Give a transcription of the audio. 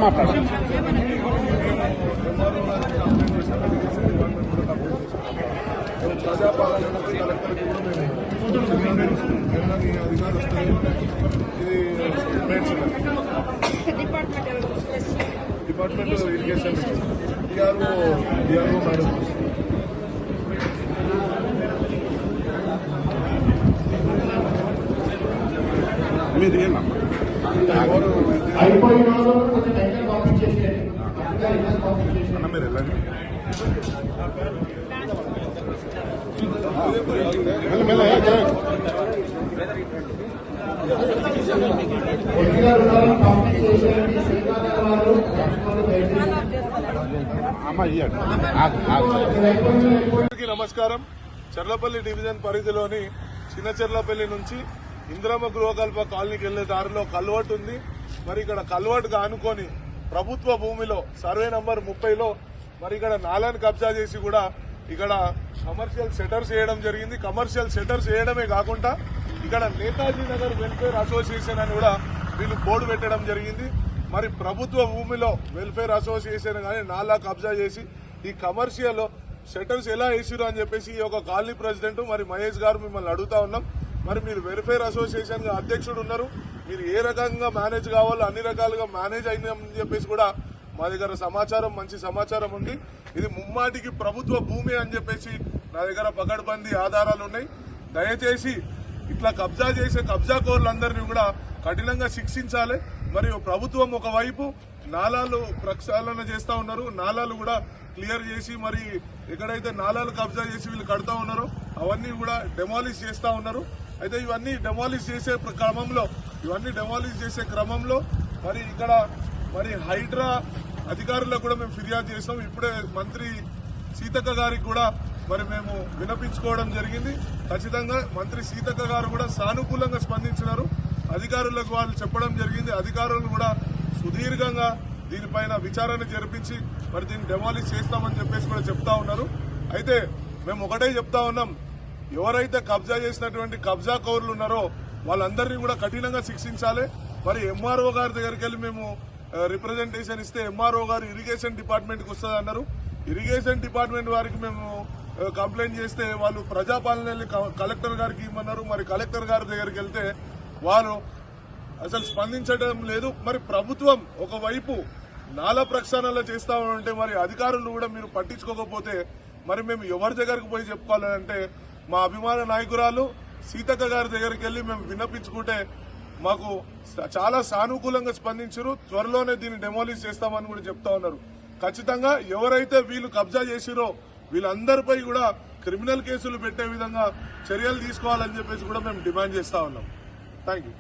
మాట్లాడారు ప్రజాపాలనకి కలెక్టర్కి కూడా మేము అధికారులు వస్తారు. ఇది డిపార్ట్మెంట్ ఇరిగేషన్ డిఆర్ఓ మేడం మీరు అన్న మీరు వెళ్ళండి. నమస్కారం. చర్లపల్లి డివిజన్ పరిధిలోని చిన్న చర్లపల్లి నుంచి ఇందిరమ్మ గృహకల్ప కాలనీకి వెళ్లే దారిలో కల్వర్ట్ ఉంది. మరి ఇక్కడ కల్వర్ట్ ఆనుకొని ప్రభుత్వ భూమిలో సర్వే నంబర్ 30లో మరి ఇక్కడ నాలాన్ని కబ్జా చేసి కూడా ఇక్కడ కమర్షియల్ సెటర్స్ వేయడం జరిగింది. కమర్షియల్ సెటర్స్ వేయడమే కాకుండా ఇక్కడ నేతాజీ నగర్ వెల్ఫేర్ అసోసియేషన్ అని కూడా వీళ్ళు బోర్డు పెట్టడం జరిగింది. మరి ప్రభుత్వ భూమిలో వెల్ఫేర్ అసోసియేషన్ కానీ నాలా కబ్జా చేసి ఈ కమర్షియల్ సెటర్స్ ఎలా వేసిరు అని చెప్పేసి ఈ యొక్క కాలనీ ప్రెసిడెంట్ మరి మహేష్ గారు మిమ్మల్ని అడుగుతా ఉన్నాం. మరి మీరు వెల్ఫేర్ అసోసియేషన్ అధ్యక్షుడు ఉన్నారు, మీరు ఏ రకంగా మేనేజ్ కావాలో అన్ని రకాలుగా మేనేజ్ అయిందని చెప్పేసి కూడా మా దగ్గర సమాచారం, మంచి సమాచారం ఉంది. ఇది ముమ్మాటికి ప్రభుత్వ భూమి అని చెప్పేసి నా దగ్గర పకడ్బందీ ఆధారాలు ఉన్నాయి. దయచేసి ఇట్లా కబ్జా చేసే కబ్జాకోర్లందరినీ కూడా కఠినంగా శిక్షించాలి. మరియు ప్రభుత్వం ఒకవైపు నాలాలు ప్రక్షాళన చేస్తా ఉన్నారు, నాలాలు కూడా క్లియర్ చేసి మరి ఎక్కడైతే నాలాలు కబ్జా చేసి వీళ్ళు కడతా ఉన్నారో అవన్నీ కూడా డెమాలిష్ చేస్తా ఉన్నారు. అయితే ఇవన్నీ డెమాలిష్ చేసే క్రమంలో మరి ఇక్కడ మరి హైడ్రా అధికారులకు కూడా మేము ఫిర్యాదు చేస్తాం. ఇప్పుడే మంత్రి సీతక్క గారికి కూడా మరి మేము వినపించుకోవడం జరిగింది. ఖచ్చితంగా మంత్రి సీతక్క గారు కూడా సానుకూలంగా స్పందించినారు. అధికారులకు వాళ్ళు చెప్పడం జరిగింది. అధికారులు కూడా సుదీర్ఘంగా దీనిపైన విచారణ జరిపించి మరి దీన్ని డెమాలిష్ చేస్తామని చెప్పేసి కూడా చెప్తా ఉన్నారు. అయితే మేము ఒకటే చెప్తా ఉన్నాం, ఎవరైతే కబ్జా చేసినటువంటి కబ్జా కౌరులు ఉన్నారో వాళ్ళందరినీ కూడా కఠినంగా శిక్షించాలి. మరి ఎంఆర్ఓ గారి దగ్గరికి వెళ్ళి మేము రిప్రజెంటేషన్ ఇస్తే ఎంఆర్ఓ గారు ఇరిగేషన్ డిపార్ట్మెంట్కి వస్తుంది అన్నారు. ఇరిగేషన్ డిపార్ట్మెంట్ వారికి మేము కంప్లైంట్ చేస్తే వాళ్ళు ప్రజాపాలన వెళ్ళి కలెక్టర్ గారికి ఇవ్వమన్నారు. మరి కలెక్టర్ గారి దగ్గరికి వెళ్తే వాళ్ళు అసలు స్పందించడం లేదు. మరి ప్రభుత్వం ఒకవైపు నాలా ప్రక్షాళన చేస్తా ఉంటే మరి అధికారులు కూడా మీరు పట్టించుకోకపోతే మరి మేము ఎవరి దగ్గరకు పోయి చెప్పుకోవాలంటే మా అభిమాన నాయకురాలు సీతక్క గారి దగ్గరికి వెళ్ళి మేము విన్నపించుకుంటే మాకు చాలా సానుకూలంగా స్పందించారు. త్వరలోనే దీన్ని డెమాలిష్ చేస్తామని కూడా చెప్తా ఉన్నారు. ఖచ్చితంగా ఎవరైతే వీళ్ళు కబ్జా చేసిరో వీళ్ళందరిపై కూడా క్రిమినల్ కేసులు పెట్టే విధంగా చర్యలు తీసుకోవాలని చెప్పేసి కూడా మేము డిమాండ్ చేస్తా ఉన్నాం. Thank you.